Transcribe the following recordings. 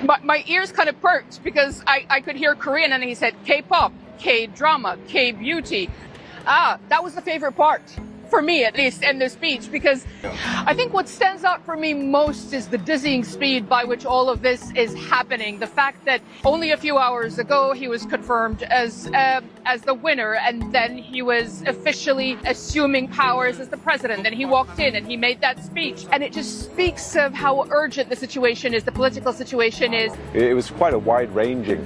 My ears kind of perked because I could hear Korean and he said K-pop, K-drama, K-beauty. That was the favorite part. For me, at least, in the speech, because I think what stands out for me most is the dizzying speed by which all of this is happening. The fact that only a few hours ago he was confirmed as the winner, and then he was officially assuming powers as the president. And he walked in and he made that speech, and it just speaks of how urgent the situation is, the political situation is. It was quite a wide-ranging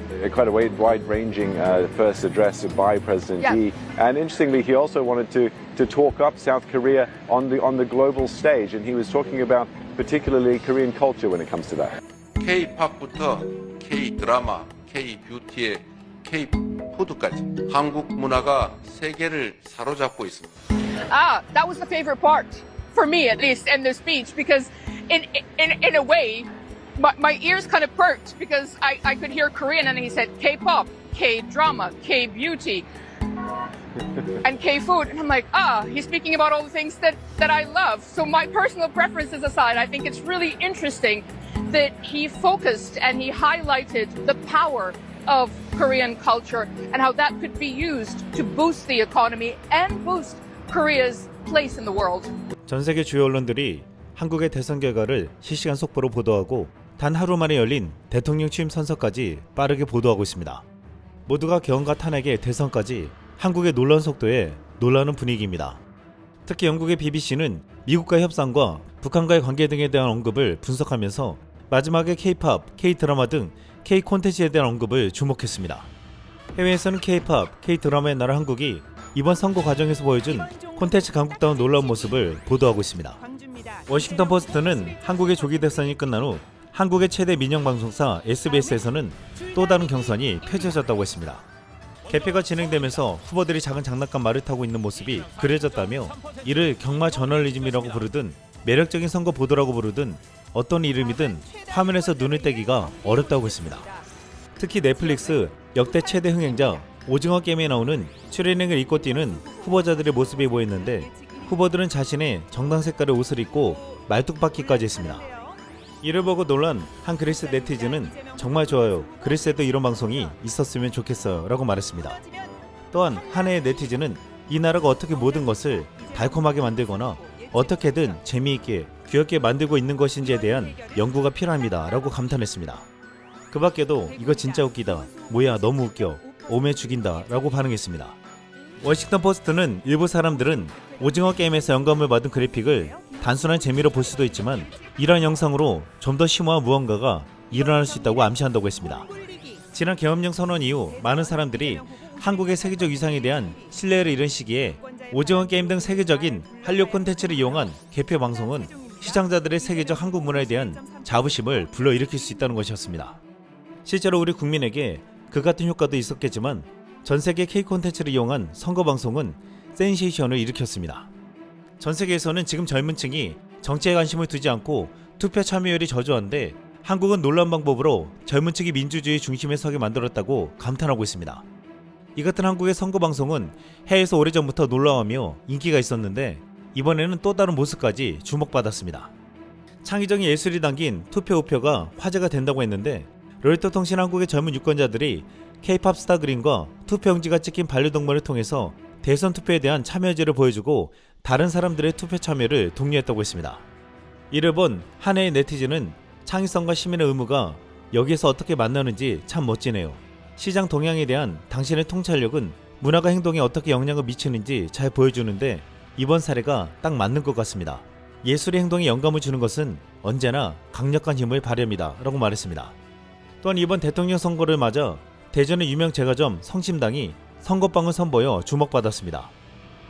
first address by President Lee, and interestingly, he also wanted to talk up South Korea on the global stage, and he was talking about particularly Korean culture when it comes to that. K-팝부터 K-드라마, K-뷰티의 K-푸드까지 한국 문화가 세계를 사로잡고 있습니다. That was the favorite part for me, at least, in the speech, because in a way, my ears kind of perked because I could hear Korean and he said K-pop, K-drama, K-beauty. And K-food, and I'm like, he's speaking about all the things that I love. So my personal preferences aside, I think it's really interesting that he focused and he highlighted the power of Korean culture and how that could be used to boost the economy and boost Korea's place in the world. 전 세계 주요 언론들이 한국의 대선 결과를 실시간 속보로 보도하고 단 하루 만에 열린 대통령 취임 선서까지 빠르게 보도하고 있습니다. 모두가 경험과 탄핵의 대선까지 한국의 놀라운 속도에 놀라는 분위기입니다. 특히 영국의 BBC는 미국과의 협상과 북한과의 관계 등에 대한 언급을 분석하면서 마지막에 K-팝, K-드라마 등 K-콘텐츠에 대한 언급을 주목했습니다. 해외에서는 K-팝, K-드라마의 나라 한국이 이번 선거 과정에서 보여준 콘텐츠 강국다운 놀라운 모습을 보도하고 있습니다. 워싱턴 포스트는 한국의 조기 대선이 끝난 후 한국의 최대 민영방송사 SBS에서는 또 다른 경선이 펼쳐졌다고 했습니다. 개표가 진행되면서 후보들이 작은 장난감 말을 타고 있는 모습이 그려졌다며 이를 경마 저널리즘이라고 부르든 매력적인 선거 보도라고 부르든 어떤 이름이든 화면에서 눈을 떼기가 어렵다고 했습니다. 특히 넷플릭스 역대 최대 흥행자 오징어 게임에 나오는 출연행을 입고 뛰는 후보자들의 모습이 보였는데 후보들은 자신의 정당 색깔의 옷을 입고 말뚝박기까지 했습니다. 이를 보고 놀란 한 그리스 네티즌은 정말 좋아요. 그리스에도 이런 방송이 있었으면 좋겠어요 라고 말했습니다. 또한 한 해의 네티즌은 이 나라가 어떻게 모든 것을 달콤하게 만들거나 어떻게든 재미있게 귀엽게 만들고 있는 것인지에 대한 연구가 필요합니다 라고 감탄했습니다. 그 밖에도 이거 진짜 웃기다, 뭐야 너무 웃겨, 오메 죽인다 라고 반응했습니다. 워싱턴 포스트는 일부 사람들은 오징어 게임에서 영감을 받은 그래픽을 단순한 재미로 볼 수도 있지만 이러한 영상으로 좀 더 심오한 무언가가 일어날 수 있다고 암시한다고 했습니다. 지난 계엄령 선언 이후 많은 사람들이 한국의 세계적 위상에 대한 신뢰를 잃은 시기에 오징어 게임 등 세계적인 한류 콘텐츠를 이용한 개표 방송은 시청자들의 세계적 한국 문화에 대한 자부심을 불러일으킬 수 있다는 것이었습니다. 실제로 우리 국민에게 그 같은 효과도 있었겠지만 전 세계 K 콘텐츠를 이용한 선거 방송은 센세이션을 일으켰습니다. 전 세계에서는 지금 젊은 층이 정치에 관심을 두지 않고 투표 참여율이 저조한데 한국은 놀라운 방법으로 젊은 층이 민주주의 중심에 서게 만들었다고 감탄하고 있습니다. 이 같은 한국의 선거 방송은 해외에서 오래전부터 놀라워하며 인기가 있었는데 이번에는 또 다른 모습까지 주목받았습니다. 창의적인 예술이 담긴 투표 우표가 화제가 된다고 했는데 로이터 통신 한국의 젊은 유권자들이 K-팝 스타 그림과 투표용지가 찍힌 반려동물을 통해서 대선 투표에 대한 참여의지를 보여주고 다른 사람들의 투표 참여를 독려했다고 했습니다. 이를 본 한 해의 네티즌은 창의성과 시민의 의무가 여기에서 어떻게 만나는지 참 멋지네요. 시장 동향에 대한 당신의 통찰력은 문화가 행동에 어떻게 영향을 미치는지 잘 보여주는데 이번 사례가 딱 맞는 것 같습니다. 예술의 행동에 영감을 주는 것은 언제나 강력한 힘을 발휘합니다 라고 말했습니다. 또한 이번 대통령 선거를 맞아 대전의 유명 제과점 성심당이 선거빵을 선보여 주목받았습니다.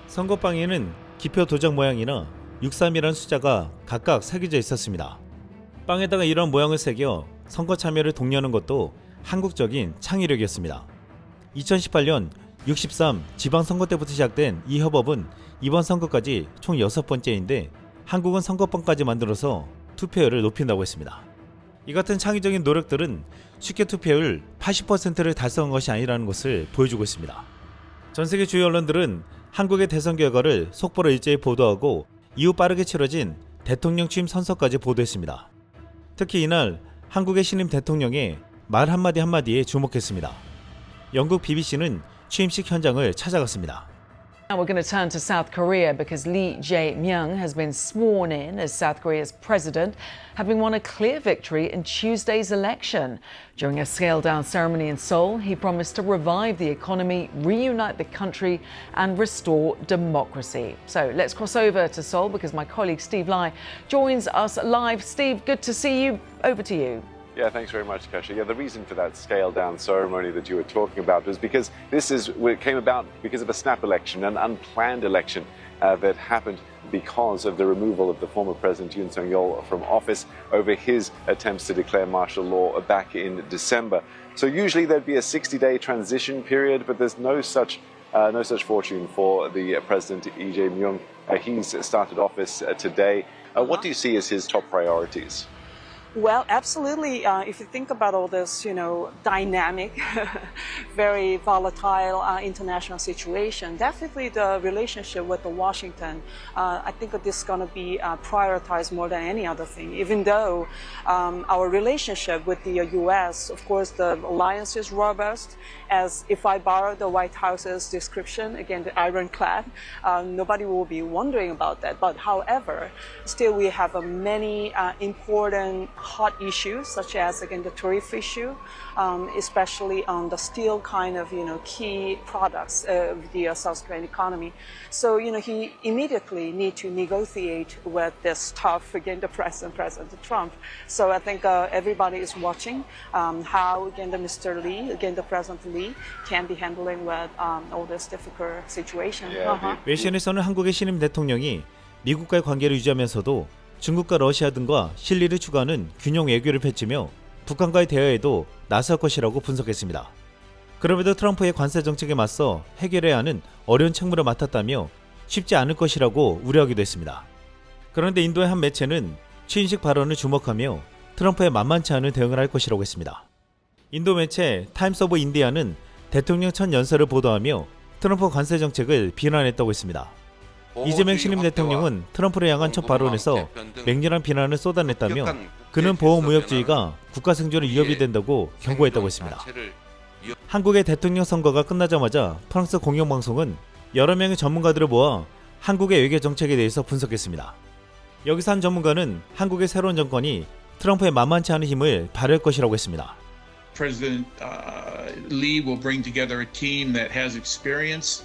선거빵에는 기표 도장 모양이나 63이라는 숫자가 각각 새겨져 있었습니다. 빵에다가 이런 모양을 새겨 선거 참여를 독려하는 것도 한국적인 창의력이었습니다. 2018년 63 지방선거 때부터 시작된 이 협업은 이번 선거까지 총 6번째인데 한국은 선거빵까지 만들어서 투표율을 높인다고 했습니다. 이 같은 창의적인 노력들은 쉽게 투표율 80%를 달성한 것이 아니라는 것을 보여주고 있습니다. 전세계 주요 언론들은 한국의 대선 결과를 속보로 일제히 보도하고 이후 빠르게 치러진 대통령 취임 선서까지 보도했습니다. 특히 이날 한국의 신임 대통령의 말 한마디 한마디에 주목했습니다. 영국 BBC는 취임식 현장을 찾아갔습니다. Now we're going to turn to South Korea because Lee Jae-myung has been sworn in as South Korea's president, having won a clear victory in Tuesday's election. During a scaled-down ceremony in Seoul, he promised to revive the economy, reunite the country and restore democracy. So let's cross over to Seoul because my colleague Steve Lai joins us live. Steve, good to see you. Over to you. Yeah, thanks very much, Kesha. Yeah, the reason for that scaled-down ceremony that you were talking about was because it came about because of a snap election, an unplanned election that happened because of the removal of the former President Yoon Suk-yeol from office over his attempts to declare martial law back in December. So usually there'd be a 60-day transition period, but there's no such fortune for the President Lee Jae-myung. He's started office today. What do you see as his top priorities? Well, absolutely. If you think about all this, dynamic, very volatile international situation, definitely the relationship with Washington, I think this is going to be prioritized more than any other thing. Even though our relationship with the U.S., of course, the alliance is robust. As if I borrow the White House's description, again, the ironclad, nobody will be wondering about that. But however, still we have many important hot issues, such as, again, the tariff issue, especially on the steel kind of, key products of the South Korean economy. So, he immediately need to negotiate with this tough, again, the President Trump. So I think everybody is watching how, again, Mr. Lee, again, the President Lee, can be handling with all this difficult situation. 외신에서는 한국의 신임 대통령이 미국과의 관계를 유지하면서도 중국과 러시아 등과 실리를 추구하는 균형 외교를 펼치며 북한과의 대화에도 나설 것이라고 분석했습니다. 그럼에도 트럼프의 관세 정책에 맞서 해결해야 하는 어려운 책무를 맡았다며 쉽지 않을 것이라고 우려하기도 했습니다. 그런데 인도의 한 매체는 취임식 발언을 주목하며 트럼프의 만만치 않은 대응을 할 것이라고 했습니다. 인도 매체 타임스 오브 인디아는 대통령 첫 연설을 보도하며 트럼프 관세 정책을 비난했다고 했습니다. 이재명 신임 대통령은 트럼프를 향한 첫 발언에서 맹렬한 비난을 쏟아냈다며 그는 보호무역주의가 국가 생존에 위협이 된다고 경고했다고 했습니다. 한국의 대통령 선거가 끝나자마자 프랑스 공영방송은 여러 명의 전문가들을 모아 한국의 외교 정책에 대해서 분석했습니다. 여기서 한 전문가는 한국의 새로운 정권이 트럼프의 만만치 않은 힘을 발휘할 것이라고 했습니다. President Lee will bring together a team that has experience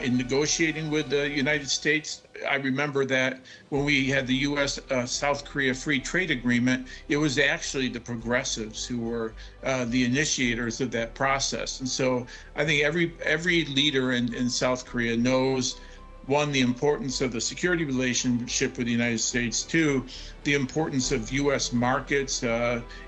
in negotiating with the United States. I remember that when we had the U.S. South Korea Free Trade Agreement, it was actually the progressives who were the initiators of that process. And so I think every leader in South Korea knows, one, the importance of the security relationship with the United States, two, the importance of U.S. markets,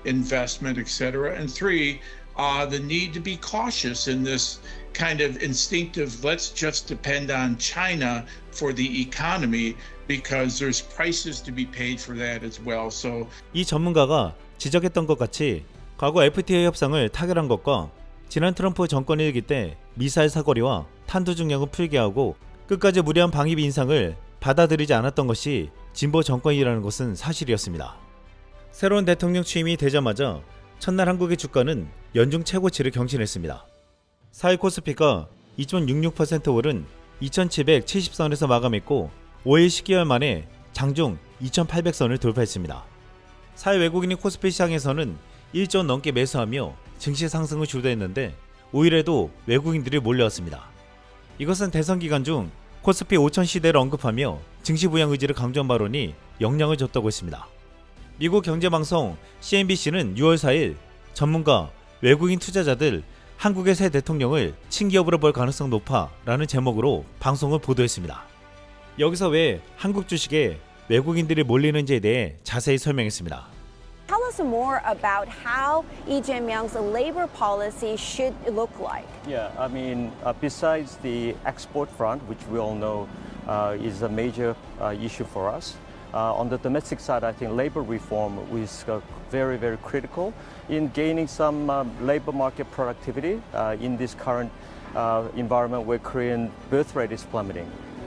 investment, etc., and three, the need to be cautious in this kind of instinctive, let's just depend on China for the economy because there's prices to be paid for that as well. So 이 전문가가 지적했던 것 같이 과거 FTA 협상을 타결한 것과 지난 트럼프 정권 일기 때 미사일 사거리와 탄두 중량을 풀게 하고 끝까지 무리한 방위비 인상을 받아들이지 않았던 것이 진보 정권이라는 것은 사실이었습니다. 새로운 대통령 취임이 되자마자 첫날 한국의 주가는 연중 최고치를 경신했습니다. 4일 코스피가 2.66% 오른 2770선에서 마감했고 5일 10개월 만에 장중 2800선을 돌파했습니다. 4일 외국인이 코스피 시장에서는 1조 원 넘게 매수하며 증시 상승을 주도했는데 5일에도 외국인들이 몰려왔습니다. 이것은 대선 기간 중 코스피 5000 시대를 언급하며 증시 부양 의지를 강조한 발언이 영향을 줬다고 했습니다. 미국 경제방송 CNBC는 6월 4일 전문가, 외국인 투자자들 한국의 새 대통령을 친기업으로 볼 가능성 높아 라는 제목으로 방송을 보도했습니다. 여기서 왜 한국 주식에 외국인들이 몰리는지에 대해 자세히 설명했습니다. Tell us more about how Lee Jae-myung's labor policy should look like. Yeah, I mean, besides the export front, which we all know is a major issue for us, on the domestic side, I think labor reform is very, very critical in gaining some labor market productivity in this current environment where Korean birth rate is plummeting.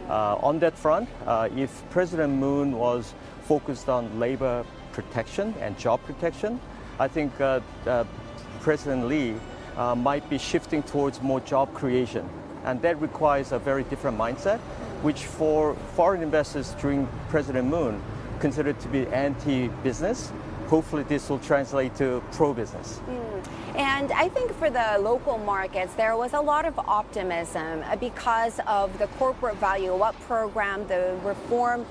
On that front, if President Moon was focused on labor protection and job protection, I think President Lee might be shifting towards more job creation. And that requires a very different mindset, which for foreign investors during President Moon considered to be anti-business. Hopefully this will translate to pro-business. And I think for the local markets, there was a lot of optimism because of the corporate value up program, the reform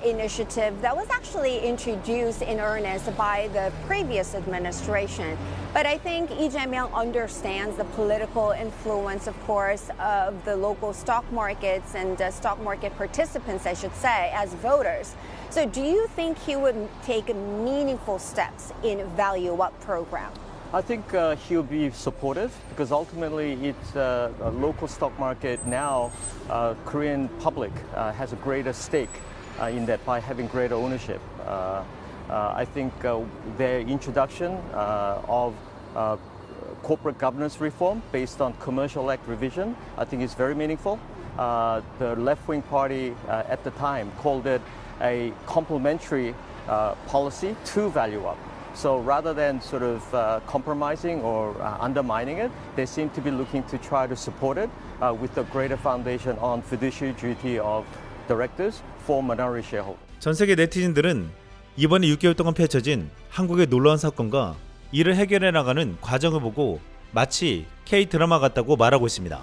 initiative that was actually introduced in earnest by the previous administration. But I think Lee Jae-myung understands the political influence, of course, of the local stock markets and stock market participants, I should say, as voters. So do you think he would take meaningful steps in value up program? I think he'll be supportive because ultimately it's a local stock market now. Korean public has a greater stake in that by having greater ownership. I think their introduction of corporate governance reform based on Commercial Act revision, I think is very meaningful. The left-wing party at the time called it a complementary policy to value up. So rather than sort of compromising or undermining it, they seem to be looking to try to support it with a greater foundation on fiduciary duty of directors for minority shareholders. 전 세계 네티즌들은 이번에 6개월 동안 펼쳐진 한국의 놀라운 사건과 이를 해결해 나가는 과정을 보고 마치 K-드라마 같다고 말하고 있습니다.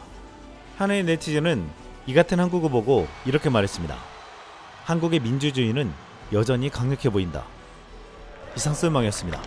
하나의 네티즌은 이 같은 한국을 보고 이렇게 말했습니다. 한국의 민주주의는 여전히 강력해 보인다. 이상 쓸망이었습니다.